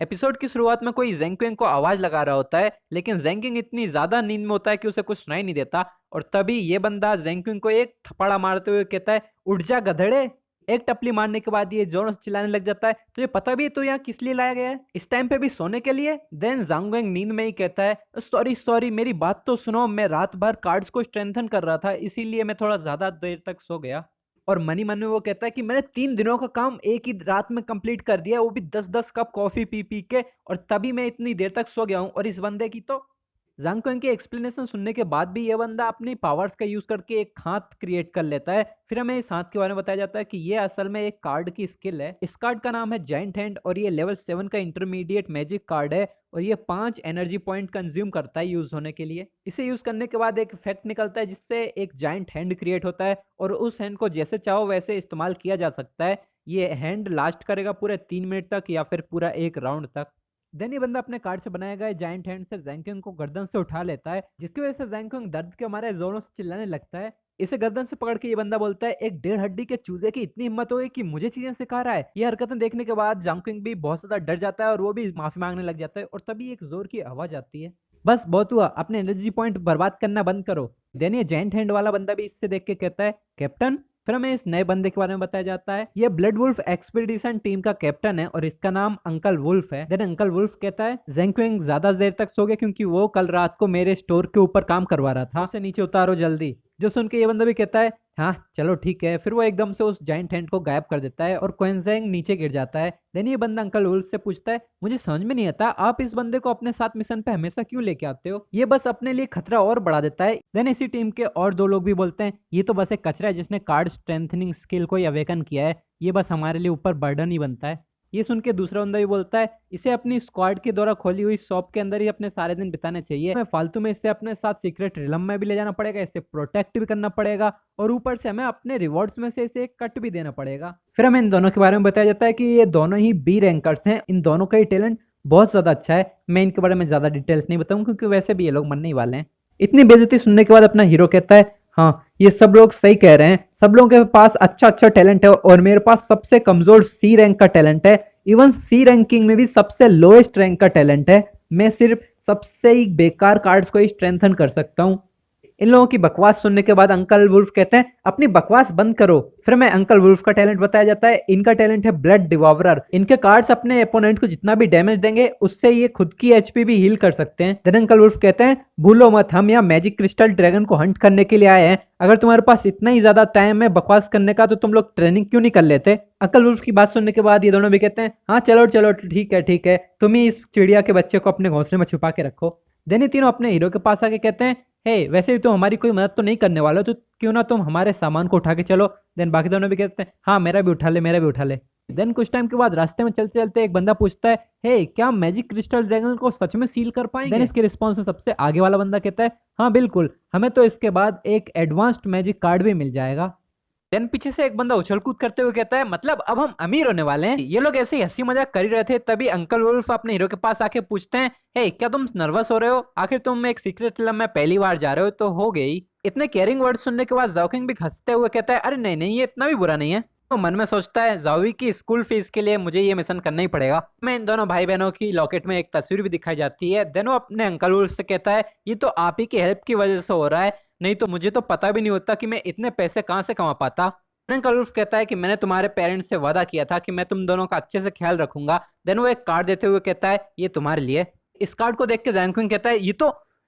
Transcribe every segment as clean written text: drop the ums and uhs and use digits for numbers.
Episode की शुरुआत में कोई जेंगक्विंग को आवाज लगा रहा होता है, लेकिन जेंगिंग इतनी ज्यादा नींद में होता है कि उसे कुछ सुनाई नहीं देता। और तभी ये बंदा जेंगक्विंग को एक थप्पड़ा मारते हुए कहता है, उठ जा गधेड़े। एक टपली मारने के बाद ये जोर से चिल्लाने लग जाता है, तुझे पता भी है तो यहाँ किस लिए लाया गया है, इस टाइम पे भी सोने के लिए। देन जांगवेंग नींद में ही कहता है, सॉरी सॉरी मेरी बात तो सुनो, मैं रात भर कार्ड्स को स्ट्रेंथन कर रहा था, इसीलिए मैं थोड़ा ज्यादा देर तक सो गया। और मनी मन में वो कहता है कि मैंने 3 दिनों का काम एक ही रात में कंप्लीट कर दिया, वो भी 10-10 कप कॉफी पी पी के, और तभी मैं इतनी देर तक सो गया हूँ। और इस बंदे की तो जांगकुंग की एक्सप्लेनेशन सुनने के बाद भी ये बंदा अपनी पावर्स का यूज करके एक हाथ क्रिएट कर लेता है। फिर हमें इस हाथ के बारे में बताया जाता है कि ये असल में एक कार्ड की स्किल है। इस कार्ड का नाम है जाइंट हैंड और ये लेवल 7 का इंटरमीडिएट मैजिक कार्ड है। और ये 5 एनर्जी पॉइंट कंज्यूम करता है यूज होने के लिए। इसे यूज करने के बाद एक इफेक्ट निकलता है जिससे एक जाइंट हैंड क्रिएट होता है और उस हैंड को जैसे चाहो वैसे इस्तेमाल किया जा सकता है। ये हैंड लास्ट करेगा पूरे 3 मिनट तक या फिर पूरा एक राउंड तक। देन ये बंदा अपने कार्ड से बनाए गए जाइंट हैंड से जैंकिंग को गर्दन से उठा लेता है, जिसकी वजह से जैंकिंग दर्द के मारे जोरों से चिल्लाने लगता है। इसे गर्दन से पकड़ के ये बंदा बोलता है, एक 1.5 हड्डी के चूजे की इतनी हिम्मत हो गई कि मुझे चीजें सिखा रहा है। ये हरकतें देखने के बाद जांगकिंग भी बहुत ज्यादा डर जाता है और वो भी माफी मांगने लग जाता है। और तभी एक जोर की आवाज आती है, बस बहुत हुआ, अपने एनर्जी पॉइंट बर्बाद करना बंद करो। देन ये जाइंट हैंड वाला बंदा भी इससे देख के कहता है, कैप्टन। फिर हमें इस नए बंदे के बारे में बताया जाता है, ये ब्लड वुल्फ एक्सपीडिशन टीम का कैप्टन है और इसका नाम अंकल वुल्फ है। देन अंकल वुल्फ कहता है, जेंक्विंग ज्यादा देर तक सो गया क्योंकि वो कल रात को मेरे स्टोर के ऊपर काम करवा रहा था, उसे नीचे उतारो जल्दी। जो सुन के ये बंदा भी कहता है, हाँ चलो ठीक है। फिर वो एकदम से उस जाइंट हैंड को गायब कर देता है और क्वेंजेंग नीचे गिर जाता है। देन ये बंदा अंकल वुल्फ से पूछता है, मुझे समझ में नहीं आता आप इस बंदे को अपने साथ मिशन पे हमेशा क्यों लेके आते हो, ये बस अपने लिए खतरा और बढ़ा देता है। देन इसी टीम के और 2 लोग भी बोलते हैं, ये तो बस एक कचरा है जिसने कार्ड स्ट्रेंथनिंग स्किल को अवेकन किया है, ये बस हमारे लिए ऊपर बर्डन ही बनता है। ये सुन के दूसरा बंदा भी बोलता है, इसे अपनी स्क्वाड के द्वारा खोली हुई शॉप के अंदर ही अपने सारे दिन बिताने चाहिए, हमें फालतू में इसे अपने साथ सीक्रेट रिलम में भी ले जाना पड़ेगा, इसे प्रोटेक्ट भी करना पड़ेगा और ऊपर से हमें अपने रिवॉर्ड्स में से इसे एक कट भी देना पड़ेगा। फिर हमें इन दोनों के बारे में बताया जाता है कि ये दोनों ही बी रैंकर्स हैं, इन दोनों का ही टैलेंट बहुत ज्यादा अच्छा है। मैं इनके बारे में ज्यादा डिटेल्स नहीं बताऊं क्योंकि वैसे भी ये लोग मरने ही वाले हैं। इतनी बेइज्जती सुनने के बाद अपना हीरो कहता है, हाँ ये सब लोग सही कह रहे हैं, सब लोगों के पास अच्छा अच्छा टैलेंट है और मेरे पास सबसे कमजोर सी रैंक का टैलेंट है। इवन सी रैंकिंग में भी सबसे लोएस्ट रैंक का टैलेंट है। मैं सिर्फ सबसे ही बेकार कार्ड्स को ही स्ट्रेंथन कर सकता हूँ। इन लोगों की बकवास सुनने के बाद अंकल वुल्फ कहते हैं, अपनी बकवास बंद करो। फिर हमें अंकल वुल्फ का टैलेंट बताया जाता है, इनका टैलेंट है ब्लड डिवॉवरर। इनके कार्ड्स अपने ओपोनेंट को जितना भी डैमेज देंगे उससे ये खुद की एचपी भी हील कर सकते हैं। देन अंकल वुल्फ कहते हैं, भूलो मत, हम यहाँ मैजिक क्रिस्टल ड्रैगन को हंट करने के लिए आए हैं। अगर तुम्हारे पास इतना ही ज्यादा टाइम है बकवास करने का तो तुम लोग ट्रेनिंग क्यों नहीं कर लेते। अंकल वुल्फ की बात सुनने के बाद ये दोनों भी कहते हैं, हाँ चलो चलो ठीक है, तुम ही इस चिड़िया के बच्चे को अपने घोंसले में छुपा के रखो। देन ये तीनों अपने हीरो के पास आके कहते हैं, हे वैसे भी तुम हमारी कोई मदद तो नहीं करने वाले हो, तो क्यों ना तुम हमारे सामान को उठा के चलो। देन बाकी दोनों भी कहते हैं, हाँ मेरा भी उठा ले, मेरा भी उठा ले। देन कुछ टाइम के बाद रास्ते में चलते चलते एक बंदा पूछता है, हे क्या हम मैजिक क्रिस्टल ड्रैगन को सच में सील कर पाएंगे। देन इसके रिस्पॉन्स में सबसे आगे वाला बंदा कहता है, हाँ बिल्कुल, हमें तो इसके बाद एक एडवांस्ड मैजिक कार्ड भी मिल जाएगा। देन पीछे से एक बंदा उछल कूद करते हुए कहता है, मतलब अब हम अमीर होने वाले हैं। ये लोग ऐसे ही हंसी मजाक कर ही रहे थे, तभी अंकल वुल्फ अपने हीरो के पास आके पूछते हैं, हे क्या तुम नर्वस हो रहे हो, आखिर तुम एक सीक्रेट फिल्म में पहली बार जा रहे हो तो हो गई। इतने केयरिंग वर्ड सुनने के बाद जाओकिंग भी हंसते हुए कहता है, अरे नहीं नहीं ये इतना भी बुरा नहीं है। तो मन में सोचता है, जावी की स्कूल फीस के लिए मुझे ये मिशन करना ही पड़ेगा। मैं इन दोनों भाई बहनों की लॉकेट में एक तस्वीर भी दिखाई जाती है। देन वो अपने अंकल वुल्फ से कहता है, ये तो आप ही की हेल्प की वजह से हो रहा है, नहीं तो मुझे तो पता भी नहीं होता कि मैं इतने पैसे कहाँ से कमा पाता। अंकल वुल्फ कहता है कि मैंने तुम्हारे पेरेंट्स से वादा किया था कि मैं तुम दोनों का अच्छे से ख्याल रखूंगा। देन वो एक कार्ड देते हुए कहता है, ये तुम्हारे लिए। इस कार्ड को देख के जैनक्विन कहता है,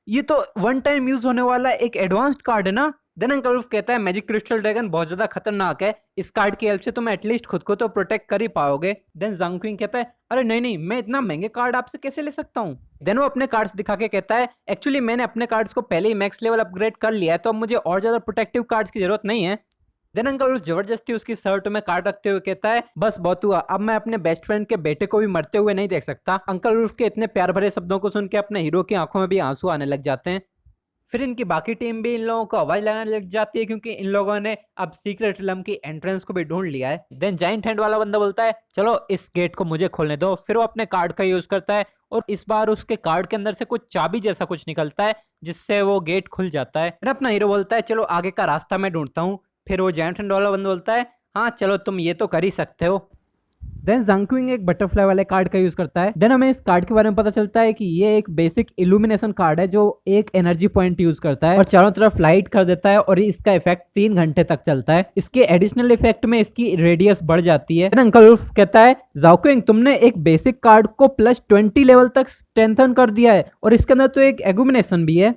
ये तो वन टाइम यूज होने वाला एक एडवांस्ड कार्ड है ना। देन अंकल वुल्फ कहता है, मैजिक क्रिस्टल ड्रैगन बहुत ज्यादा खतरनाक है, इस कार्ड की हेल्प से तुम एटलीस्ट खुद को तो प्रोटेक्ट कर ही पाओगे। देन जैनक्विन कहता है, अरे नहीं नहीं मैं इतना महंगे कार्ड आपसे कैसे ले सकता हूँ। देन वो अपने कार्ड्स दिखा के कहता है, एक्चुअली मैंने अपने कार्ड्स को पहले ही मैक्स लेवल अपग्रेड कर लिया है, तो अब मुझे और ज्यादा प्रोटेक्टिव कार्ड्स की जरूरत नहीं है। देन अंकल जबरदस्ती उसकी शर्ट में काट रखते हुए कहता है, बस बहुत हुआ, अब मैं अपने बेस्ट फ्रेंड के बेटे को भी मरते हुए नहीं देख सकता। अंकल उल्फ के इतने प्यार भरे शब्दों को सुन के अपने हीरो की आंखों में भी आंसू आने लग जाते हैं। फिर इनकी बाकी टीम भी इन लोगों को आवाज लगाने लग जाती है क्योंकि इन लोगों ने अब सीक्रेट रिलम की एंट्रेंस को भी ढूंढ लिया है। देन जाइंट हैंड वाला बंदा बोलता है, चलो इस गेट को मुझे खोलने दो। फिर वो अपने कार्ड का यूज करता है और इस बार उसके कार्ड के अंदर से कुछ चाबी जैसा कुछ निकलता है जिससे वो गेट खुल जाता है। फिर अपना हीरो बोलता है, चलो आगे का रास्ता मैं ढूंढता हूँ। फिर वो जाइंट हैंड वाला बंदा बोलता है, हाँ चलो तुम ये तो कर ही सकते हो। देन ज़ांग एक बटरफ्लाई वाले कार्ड का यूज करता है। देन हमें इस कार्ड के बारे में पता चलता है कि ये एक बेसिक इल्यूमिनेशन कार्ड है जो एक एनर्जी पॉइंट यूज करता है और चारों तरफ लाइट कर देता है और इसका इफेक्ट 3 घंटे तक चलता है। इसके एडिशनल इफेक्ट में इसकी रेडियस बढ़ जाती है। अंकल वुल्फ कहता है ज़ाओकिंग तुमने एक बेसिक कार्ड को +20 लेवल तक स्ट्रेंथन कर दिया है और इसके अंदर तो एक एगुमिनेशन भी है।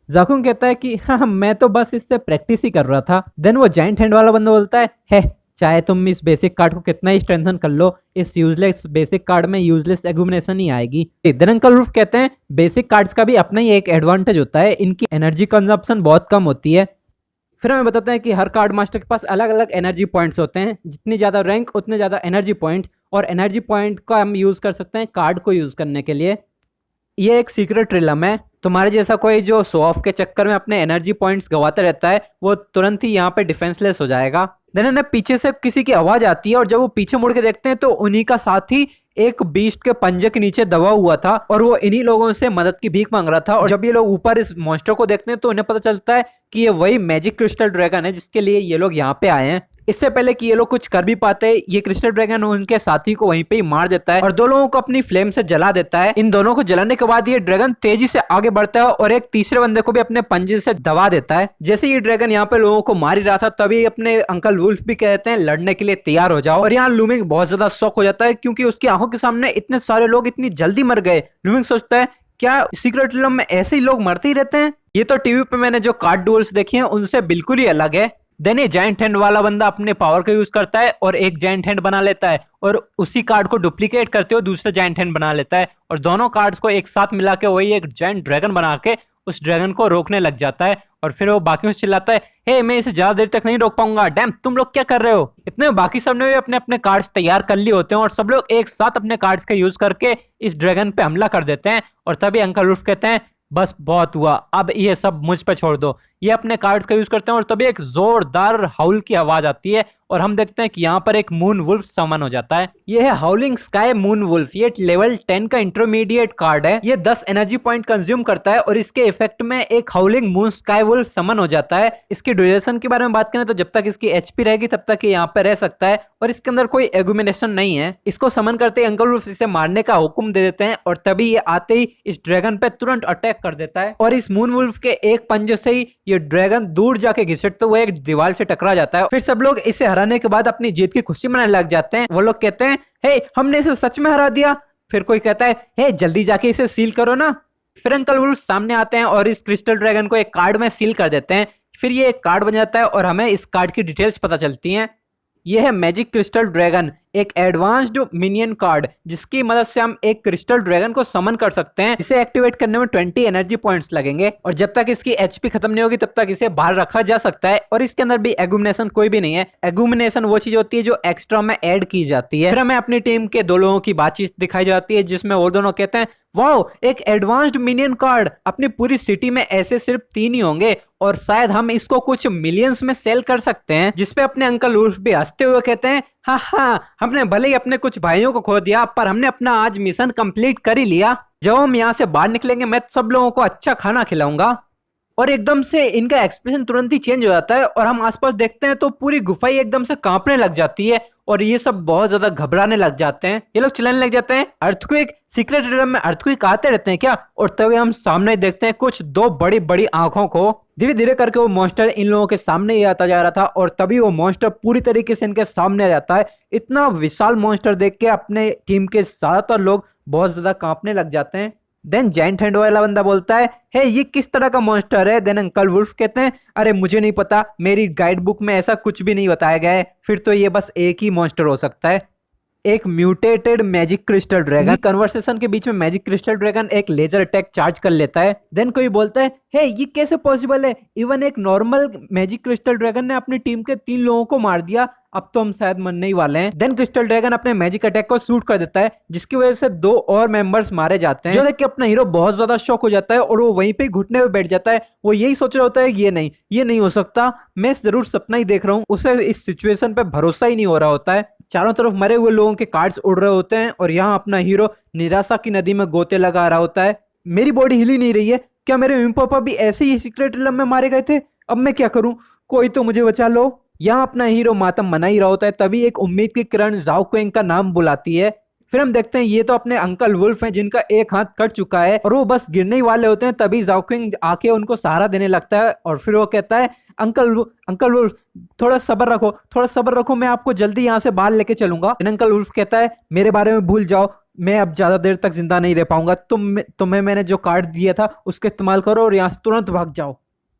ज़ाकुंग कहता है कि हाँ मैं तो बस इससे प्रैक्टिस ही कर रहा था। देन वो जाइंट हैंड वाला बंदा बोलता है चाहे तुम इस बेसिक कार्ड को कितना ही स्ट्रेंथन कर लो, इस यूजलेस बेसिक कार्ड में यूजलेस एगुमिनेशन ही आएगी। देन अंकल वुल्फ कहते हैं बेसिक कार्ड्स का भी अपना ही एक एडवांटेज होता है, इनकी एनर्जी कंजप्शन बहुत कम होती है। फिर हमें बताते हैं कि हर कार्ड मास्टर के पास अलग अलग एनर्जी पॉइंट्स होते हैं, जितनी ज़्यादा रैंक उतने ज़्यादा एनर्जी पॉइंट्स, और एनर्जी पॉइंट का हम यूज़ कर सकते हैं कार्ड को यूज़ करने के लिए। ये एक सीक्रेट रिलम है, तुम्हारे जैसा कोई जो शो ऑफ के चक्कर में अपने एनर्जी पॉइंट्स गवाता रहता है वो तुरंत ही यहाँ पे डिफेंसलेस हो जाएगा। देन पीछे से किसी की आवाज आती है और जब वो पीछे मुड़ के देखते हैं तो उन्हीं का साथी एक बीस्ट के पंजे के नीचे दबा हुआ था और वो इन्हीं लोगों से मदद की भीख मांग रहा था। और जब ये लोग ऊपर इस मॉन्स्टर को देखते हैं तो उन्हें पता चलता है कि ये वही मैजिक क्रिस्टल ड्रैगन है जिसके लिए ये लोग यहाँ पे आए हैं। इससे पहले कि ये लोग कुछ कर भी पाते, ये क्रिस्टल ड्रैगन उनके साथी को वहीं पे ही मार देता है और दो लोगों को अपनी फ्लेम से जला देता है। इन दोनों को जलाने के बाद ये ड्रैगन तेजी से आगे बढ़ता है और एक तीसरे बंदे को भी अपने पंजे से दबा देता है। जैसे ये ड्रैगन यहाँ पे लोगों को मार ही रहा था तभी अपने अंकल वुल्फ भी कहते हैं लड़ने के लिए तैयार हो जाओ। और यहाँ लूमिंग बहुत ज्यादा शॉक हो जाता है क्योंकि उसकी आंखों के सामने इतने सारे लोग इतनी जल्दी मर गए। लूमिंग सोचता है क्या सीक्रेट रिलम में ऐसे ही लोग मरते ही रहते हैं? ये तो टीवी पे मैंने जो कार्ड डुएल्स देखी हैं उनसे बिल्कुल ही अलग है। देन ये जाइंट हैंड वाला बंदा अपने पावर का यूज करता है और एक जाइंट हैंड बना लेता है और उसी कार्ड को डुप्लीकेट करते हुए दूसरा जाइंट हैंड बना लेता है और दोनों कार्ड्स को एक साथ मिला के वही एक जाइंट ड्रैगन बना के उस ड्रैगन को रोकने लग जाता है। और फिर वो बाकियों से चिल्लाता है हे मैं इसे ज्यादा देर तक नहीं रोक पाऊंगा, डैम तुम लोग क्या कर रहे हो? इतने बाकी सब ने भी अपने अपने कार्ड्स तैयार कर लिए होते हैं और सब लोग एक साथ अपने कार्ड्स का यूज करके इस ड्रैगन पे हमला कर देते हैं। और तभी अंकल वुल्फ कहते हैं बस बहुत हुआ, अब ये सब मुझ पे छोड़ दो। ये अपने कार्ड्स का यूज करते हैं और तभी एक जोरदार हाउल की आवाज आती है और हम देखते हैं कि यहाँ पर एक मून वुल्फ समन हो जाता है। ये है हाउलिंग स्काई मून वुल्फ। ये लेवल 10 का इंटरमीडिएट कार्ड है। ये 10 एनर्जी पॉइंट कंज्यूम करता है और इसके इफेक्ट में एक हाउलिंग मून स्काई वुल्फ समन हो जाता है। इसकी ड्यूरेशन के बारे में बात करें तो जब तक इसकी एचपी रहेगी तब तक ये यहाँ पे रह सकता है और इसके अंदर कोई एगुमिनेशन नहीं है। इसको समन करते ही अंकल वुल्फ इसे मारने का हुक्म दे देते हैं और तभी ये आते ही इस ड्रैगन पे तुरंत अटैक कर देता है और इस मून वुल्फ के एक पंजे से ही ये ड्रैगन दूर जाके घिसटते हुए एक दीवार से टकरा जाता है। फिर सब लोग इसे हराने के बाद अपनी जीत की खुशी मनाने लग जाते हैं। वो लोग कहते हैं हे हमने इसे सच में हरा दिया। फिर कोई कहता है हे जल्दी जाके इसे सील करो ना। फिर अंकल वुल्फ सामने आते हैं और इस क्रिस्टल ड्रैगन को एक कार्ड में सील कर देते हैं। फिर ये एक कार्ड बन जाता है और हमें इस कार्ड की डिटेल्स पता चलती हैं। यह है मैजिक क्रिस्टल ड्रैगन, एक एडवांस्ड मिनियन कार्ड जिसकी मदद से हम एक क्रिस्टल ड्रैगन को समन कर सकते हैं। इसे एक्टिवेट करने में 20 एनर्जी पॉइंट्स लगेंगे और जब तक इसकी एचपी खत्म नहीं होगी तब तक इसे बाहर रखा जा सकता है। और इसके अंदर भी एगुमिनेशन कोई भी नहीं है। एगुमिनेशन वो चीज होती है जो एक्स्ट्रा में ऐड की जाती है। फिर हमें अपनी टीम के दो लोगों की बातचीत दिखाई जाती है जिसमें वो दोनों कहते हैं वाओ एक एडवांस्ड मिनियन कार्ड, अपनी पूरी सिटी में ऐसे सिर्फ 3 ही होंगे और शायद हम इसको कुछ मिलियंस में सेल कर सकते हैं। जिसपे अपने अंकल वुल्फ भी हंसते हुए कहते हैं हाँ हमने भले ही अपने कुछ भाइयों को खो दिया पर हमने अपना आज मिशन कंप्लीट कर ही लिया। जब हम यहाँ से बाहर निकलेंगे मैं सब लोगों को अच्छा खाना खिलाऊंगा। और एकदम से इनका एक्सप्रेशन तुरंत ही चेंज हो जाता है और हम आसपास देखते हैं तो पूरी गुफा ही एकदम से कांपने लग जाती है और ये सब बहुत ज्यादा घबराने लग जाते हैं। ये लोग चिल्लाने लग जाते हैं अर्थक्वेक, सीक्रेट रिलम में अर्थक्वेक आते रहते हैं क्या? और तभी हम सामने देखते हैं कुछ 2 बड़ी बड़ी आंखों को। धीरे धीरे करके वो मॉन्स्टर इन लोगों के सामने ही आता जा रहा था और तभी वो मॉन्स्टर पूरी तरीके से इनके सामने आ जाता है। इतना विशाल मॉन्स्टर देख के अपने टीम के ज्यादातर लोग बहुत ज्यादा कांपने लग जाते हैं। देन जाइंट हैंड वाला बंदा बोलता है हे ये किस तरह का मॉन्स्टर है? देन अंकल वुल्फ कहते हैं अरे मुझे नहीं पता, मेरी गाइड बुक में ऐसा कुछ भी नहीं बताया गया है। फिर तो ये बस एक ही मॉन्स्टर हो सकता है, एक mutated magic crystal dragon. Conversation के बीच में मैजिक क्रिस्टल ड्रैगन एक लेजर अटैक चार्ज कर लेता है। देन कोई बोलता है हे ये कैसे पॉसिबल है? इवन एक नॉर्मल मैजिक क्रिस्टल ड्रैगन ने अपनी टीम के 3 लोगों को मार दिया, अब तो हम शायद मरने ही वाले हैं। देन क्रिस्टल ड्रैगन अपने मैजिक अटैक को शूट कर देता है जिसकी वजह से 2 और मेंबर्स मारे जाते हैं। जो देख के अपना हीरो बहुत ज्यादा शॉक हो जाता है और वो वहीं पे घुटने पे बैठ जाता है। वो यही सोच रहा होता है ये नहीं हो सकता, मैं जरूर सपना ही देख रहा हूँ। उसे इस सिचुएशन पे भरोसा ही नहीं हो रहा होता है। चारों तरफ मरे हुए लोगों के कार्ड्स उड़ रहे होते हैं और यहाँ अपना हीरो निराशा की नदी में गोते लगा रहा होता है। मेरी बॉडी हिली नहीं रही है, क्या मेरे मम्मी पापा भी ऐसे ही सीक्रेट रिलम में मारे गए थे? अब मैं क्या करूं? कोई तो मुझे बचा लो। यहाँ अपना हीरो मातम मना ही रहा होता है, तभी एक उम्मीद की किरण जाओ क्वेंग का नाम बुलाती है। फिर हम देखते हैं ये तो अपने अंकल वुल्फ हैं जिनका एक हाथ कट चुका है और वो बस गिरने ही वाले होते हैं, तभी जाओ क्वेंग आके उनको सहारा देने लगता है और फिर वो कहता है अंकल वुल्फ थोड़ा सब्र रखो, थोड़ा सब्र रखो, मैं आपको जल्दी यहाँ से बाहर लेके चलूंगा। अंकल वुल्फ कहता है मेरे बारे में भूल जाओ, मैं अब ज्यादा देर तक जिंदा नहीं रह पाऊंगा, तुम्हें मैंने जो कार्ड दिया था उसका इस्तेमाल करो और यहाँ से तुरंत भाग जाओ।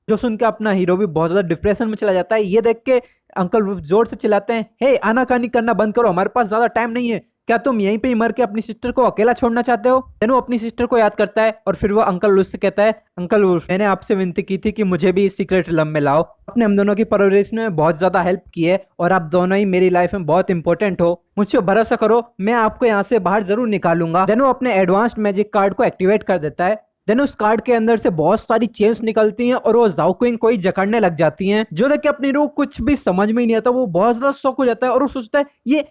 जो सुन के अपना हीरो भी बहुत ज्यादा डिप्रेशन में चला जाता है। ये देख के अंकल वुल्फ जोर से चिल्लाते हैं, हे आनाकानी करना बंद करो, हमारे पास ज्यादा टाइम नहीं है, क्या तुम यहीं पे ही मर के अपनी सिस्टर को अकेला छोड़ना चाहते हो। देन वो अपनी सिस्टर को याद करता है और फिर वो अंकल वुल्फ से कहता है, अंकल वुल्फ मैंने आपसे विनती की थी कि मुझे भी इस सीक्रेट रिलम में लाओ, आपने हम दोनों की परवरिश में बहुत ज्यादा हेल्प की है और आप दोनों ही मेरी लाइफ में बहुत इंपॉर्टेंट हो, मुझसे भरोसा करो, मैं आपको यहाँ से बाहर जरूर निकालूंगा। देन वो अपने एडवांस्ड मैजिक कार्ड को एक्टिवेट कर देता है। देन उस कार्ड के अंदर से बहुत सारी चेन्स निकलती हैं और वो जाओ क्विंग को ही जकड़ने लग जाती हैं, जो देख के अपनी रूह कुछ भी समझ में ही नहीं आता। वो बहुत ज्यादा शॉक हो जाता है और वो सोचता है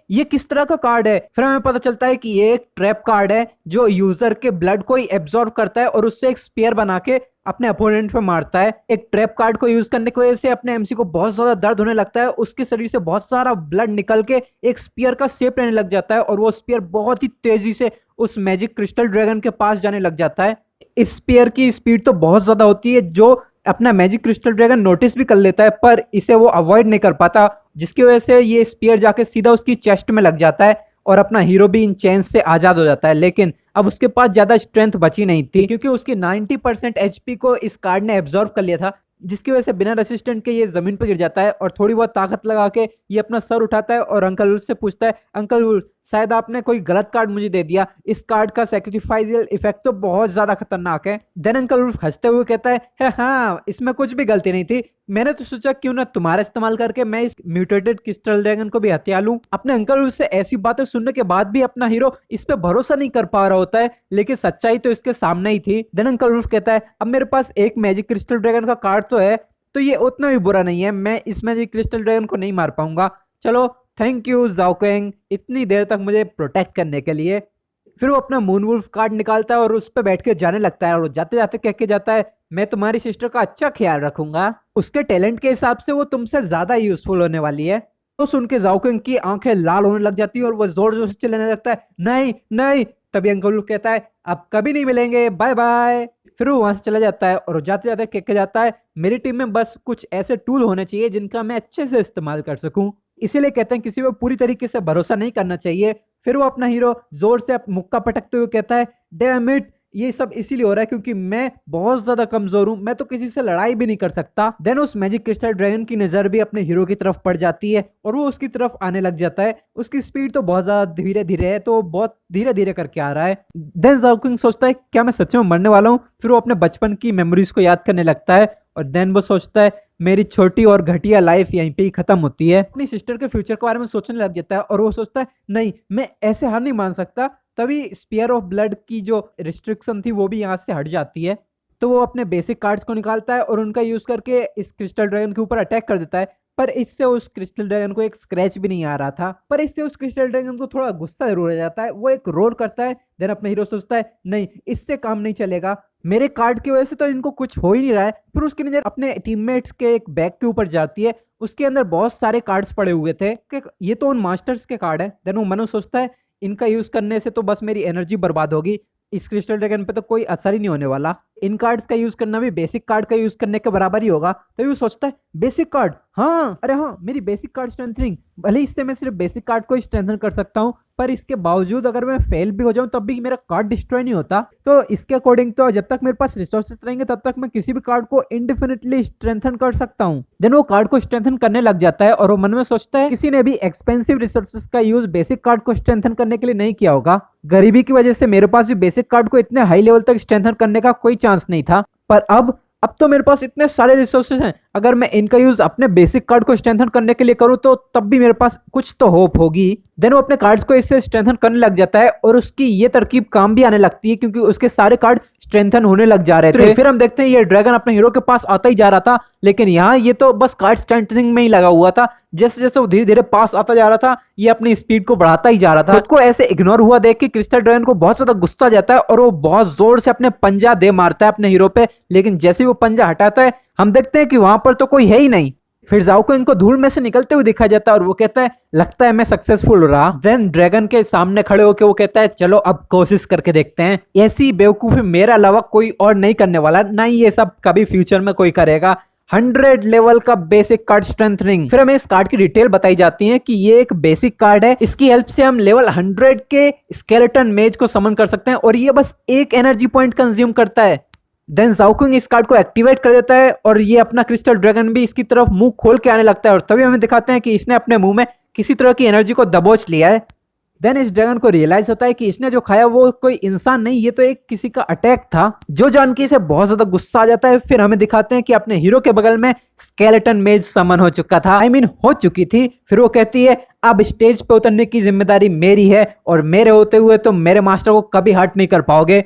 ये किस तरह का कार्ड है। फिर हमें पता चलता है कि ये एक ट्रैप कार्ड है जो यूजर के ब्लड को ही एब्जॉर्ब करता है और उससे एक स्पीयर बना के अपने अपोनेंट पे मारता है। एक ट्रैप कार्ड को यूज करने की वजह से अपने एमसी को बहुत ज्यादा दर्द होने लगता है, उसके शरीर से बहुत सारा ब्लड निकल के एक स्पीयर का शेप लेने लग जाता है और वो स्पीयर बहुत ही तेजी से उस मैजिक क्रिस्टल ड्रैगन के पास जाने लग जाता है। इस स्पीयर की स्पीड तो बहुत ज्यादा होती है जो अपना मैजिक क्रिस्टल ड्रैगन नोटिस भी कर लेता है, पर इसे वो अवॉइड नहीं कर पाता, जिसकी वजह से ये स्पीयर जाके सीधा उसकी चेस्ट में लग जाता है और अपना हीरो भी इन चेन से आजाद हो जाता है। लेकिन अब उसके पास ज्यादा स्ट्रेंथ बची नहीं थी क्योंकि उसकी 90% एचपी को इस कार्ड ने एब्जॉर्ब कर लिया था, जिसकी वजह से बिना रेसिस्टेंट के ये जमीन पर गिर जाता है और थोड़ी बहुत ताकत लगा के ये अपना सर उठाता है और अंकल वुल्फ से पूछता है, अंकल वुल्फ शायद आपने कोई गलत कार्ड मुझे दे दिया, इस कार्ड का सैक्रिफाइशियल इफेक्ट तो बहुत ज्यादा खतरनाक है। देन अंकल वुल्फ हंसते हुए कहता है हाँ इसमें कुछ भी गलती नहीं थी, मैंने तो सोचा क्यों ना तुम्हारा इस्तेमाल करके मैं इस म्यूटेटेड क्रिस्टल ड्रैगन को भी हथिया लूं। अपने अंकल वुल्फ से ऐसी बातें सुनने के बाद भी अपना हीरो इस पे भरोसा नहीं कर पा रहा होता है, लेकिन सच्चाई तो इसके सामने ही थी। देन अंकल वुल्फ कहता है अब मेरे पास एक मैजिक क्रिस्टल ड्रैगन का कार्ड तो है, तो ये उतना भी बुरा नहीं है, मैं इस मैजिक क्रिस्टल ड्रैगन को नहीं मार पाऊंगा, चलो थैंक यू जाओ क्वेंग इतनी देर तक मुझे प्रोटेक्ट करने के लिए। फिर वो अपना मून वुल्फ कार्ड निकालता है और उस पर बैठ के जाने लगता है और जाते जाते कह के जाता है, मैं तुम्हारी सिस्टर का अच्छा ख्याल रखूंगा, उसके टैलेंट के हिसाब से वो तुमसे ज्यादा यूजफुल होने वाली है। तो सुन के जाओ क्वेंग की आंखें लाल होने लग जाती है और वो जोर जोर से चिल्लाने लगता है, नहीं नहीं। तभी अंकल वुल्फ कहता है अब कभी नहीं मिलेंगे, बाय बाय। फिर वो वहां से चला जाता है और जाते जाते कह के जाता है, मेरी टीम में बस कुछ ऐसे टूल होने चाहिए जिनका मैं अच्छे से इस्तेमाल कर सकूं, इसीलिए कहते हैं किसी पे पूरी तरीके से भरोसा नहीं करना चाहिए। फिर वो अपना हीरो जोर से मुक्का पटकते हुए कहता है, डैम इट, ये सब इसीलिए हो रहा है क्योंकि मैं बहुत ज्यादा कमजोर हूं, मैं तो किसी से लड़ाई भी नहीं कर सकता। देन उस मैजिक क्रिस्टल ड्रैगन की नजर भी अपने हीरो की तरफ पड़ जाती है और वो उसकी तरफ आने लग जाता है। उसकी स्पीड तो बहुत ज्यादा धीरे धीरे है, तो बहुत धीरे धीरे करके आ रहा है। देन जाओ क्विंग सोचता है क्या मैं सच में मरने वाला हूँ। फिर वो अपने बचपन की मेमोरीज को याद करने लगता है और देन वो सोचता है मेरी छोटी और घटिया लाइफ यहीं पे ही खत्म होती है। अपनी सिस्टर के फ्यूचर के बारे में सोचने लग जाता है और वो सोचता है नहीं मैं ऐसे हार नहीं मान सकता। तभी स्पीयर ऑफ ब्लड की जो रिस्ट्रिक्शन थी वो भी यहाँ से हट जाती है, तो वो अपने बेसिक कार्ड्स को निकालता है और उनका यूज करके इस क्रिस्टल ड्रैगन के ऊपर अटैक कर देता है। पर इससे उस क्रिस्टल ड्रैगन को एक स्क्रैच भी नहीं आ रहा था, पर इससे उस क्रिस्टल ड्रैगन को थोड़ा गुस्सा जरूर आ जाता है। वो एक रोल करता है। देन अपना हीरो सोचता है नहीं इससे काम नहीं चलेगा, मेरे कार्ड की वजह से तो इनको कुछ हो ही नहीं रहा है। फिर उसकी नजर अपने टीममेट्स के एक बैग के ऊपर जाती है, उसके अंदर बहुत सारे कार्ड्स पड़े हुए थे कि ये तो उन मास्टर्स के कार्ड है। देन वो मनो सोचता है इनका यूज करने से तो बस मेरी एनर्जी बर्बाद होगी, इस क्रिस्टल ड्रैगन पे तो कोई असर ही नहीं होने वाला, इन कार्ड्स का यूज करना भी बेसिक कार्ड का यूज करने के बराबर ही होगा। तभी वो सोचता है बेसिक कार्ड, हाँ अरे हाँ मेरी बेसिक कार्ड स्ट्रेंथनिंग, भले इससे मैं सिर्फ बेसिक कार्ड को ही स्ट्रेंथन कर सकता हूँ, पर इसके बावजूद अगर मैं फेल भी हो जाऊं तब भी मेरा कार्ड डिस्ट्रॉय नहीं होता। तो इसके अकॉर्डिंग तो जब तक मेरे पास रिसोर्सेस रहेंगे तब तक मैं किसी भी कार्ड को इंडेफिनिटली स्ट्रेंथन कर सकता हूँ। देन वो कार्ड को स्ट्रेंथन करने लग जाता है और वो मन में सोचता है किसी ने भी एक्सपेंसिव रिसोर्सेस का यूज बेसिक कार्ड को स्ट्रेंथन करने के लिए नहीं किया होगा, गरीबी की वजह से मेरे पास भी बेसिक कार्ड को इतने हाई लेवल तक स्ट्रेंथन करने का कोई चांस नहीं था, पर अब तो मेरे पास इतने सारे रिसोर्सेज हैं, अगर मैं इनका यूज अपने बेसिक कार्ड को स्ट्रेंथन करने के लिए करूं तो तब भी मेरे पास कुछ तो होप होगी। देन वो अपने कार्ड्स को इससे स्ट्रेंथन करने लग जाता है और उसकी ये तरकीब काम भी आने लगती है क्योंकि उसके सारे कार्ड स्ट्रेंथन होने लग जा रहे थे। फिर हम देखते हैं ये ड्रैगन अपने हीरो के पास आता ही जा रहा था, लेकिन यहाँ ये तो बस कार्ड स्ट्रेंथनिंग में ही लगा हुआ था। जैसे जैसे वो धीरे धीरे पास आता जा रहा था ये अपनी स्पीड को बढ़ाता ही जा रहा था। खुद को ऐसे इग्नोर हुआ देख के क्रिस्टल ड्रैगन को बहुत ज्यादा गुस्सा जाता है और वो बहुत जोर से अपने पंजा दे मारता है अपने हीरो पे, लेकिन जैसे ही वो पंजा हटाता है हम देखते हैं कि वहां पर तो कोई है ही नहीं। फिर जाओको इनको धूल में से निकलते हुए दिखाया जाता है और वो कहता है लगता है मैं सक्सेसफुल रहा। देन ड्रैगन के सामने खड़े होकर वो कहता है चलो अब कोशिश करके देखते हैं। ऐसी बेवकूफी मेरे अलावा कोई और नहीं करने वाला, ना ही ये सब कभी फ्यूचर में कोई करेगा। 100 लेवल का बेसिक कार्ड स्ट्रेंथनिंग। फिर हमें इस कार्ड की डिटेल बताई जाती है कि ये एक बेसिक कार्ड है, इसकी हेल्प से हम लेवल 100 के स्केलेटन मेज को समन कर सकते हैं और ये बस एक एनर्जी पॉइंट कंज्यूम करता है। देन जाओकुंग इस कार्ड को एक्टिवेट कर देता है और ये अपना क्रिस्टल ड्रैगन भी इसकी तरफ मुंह खोल के आने लगता है और तभी हमें दिखाते हैं कि इसने अपने मुंह में किसी तरह की एनर्जी को दबोच लिया है। देन इस ड्रैगन को रियलाइज होता है कि इसने जो खाया वो कोई इंसान नहीं, ये तो एक किसी का अटैक था, जो जान के इसे बहुत ज्यादा गुस्सा आ जाता है। फिर हमें दिखाते हैं कि अपने हीरो के बगल में स्केलेटन मेज समन हो चुका था, हो चुकी थी। फिर वो कहती है अब स्टेज पे उतरने की जिम्मेदारी मेरी है और मेरे होते हुए तो मेरे मास्टर को कभी हर्ट नहीं कर पाओगे।